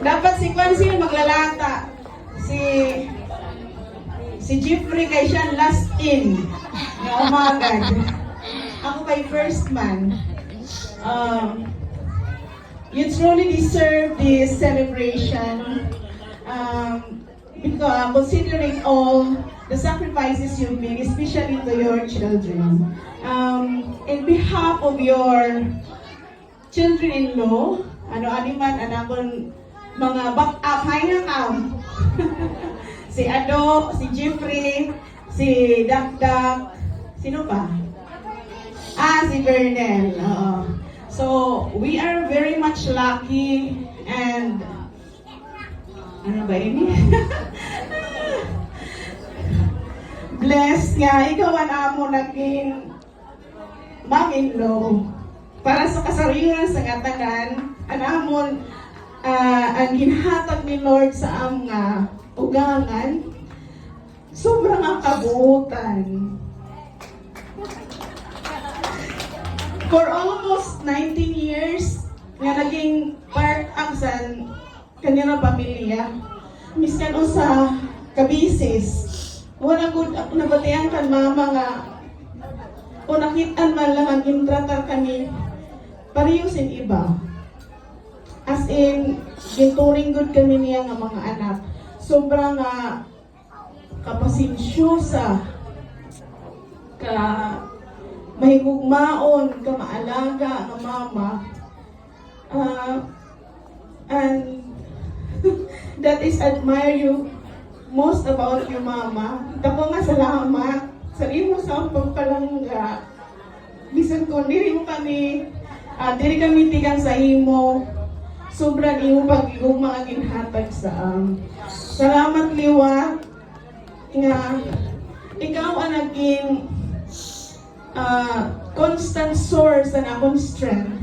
Dapat si Kwansi maglalata. Si Jeffrey kay siya last in. Nga umagad. Ako kay first man. You truly deserve this celebration. Because considering all the sacrifices you've made, especially to your children. In behalf of your children-in-law, animan, anakon, mga back-up, hinakam. Si Ado, si Jeffrey, si Dakdak, sino pa? Si Bernel. So, we are very much lucky and ano ba ini? Blessed nga, ikaw ang amo naging mom-in-law. Para sa kasariran sa katagan, ang amon ang ginhatag ni Lord sa among ugangan, sobrang ang kabuutan. For almost 19 years, nga naging part ang sa kanilang pamilya. Miskan o sa kabisis, wala good nabatihan kan mama nga o nakitaan man lang ang gintratar kami pariyusin iba. As in, ginturing good kami niya nga mga anak. Sobrang kapasensyosa, ka mahigugmaon, ka maalaga nga mama. And that is admire you most about your mama. Dako nga salamat sa imo sa pagpalangga. Bisan ko diri mo kami diri kami tigang sa imo. Sobrang imo pag-igugma ang ginhatag sa salamat liwa nga ikaw ang naging constant source na akong strength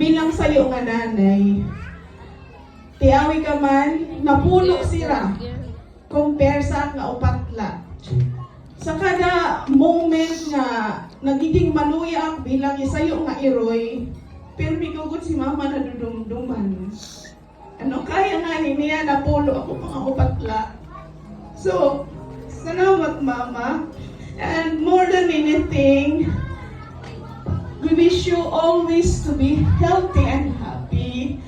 bilang sa iyo nga nanay. Tiawi ka man, napulo sila compare sa nga upatla. Sa kada moment nga nagiging maluyak bilang isayo nga iroy, pero migugod si mama na dudumduman. Ano kaya nga niya napulo ako mga upatla. So, salamat mama. And more than anything, we wish you always to be healthy and happy.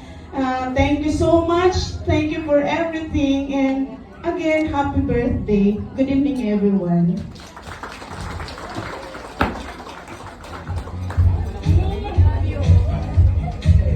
Thank you so much. Thank you for everything. And again, happy birthday. Good evening, everyone.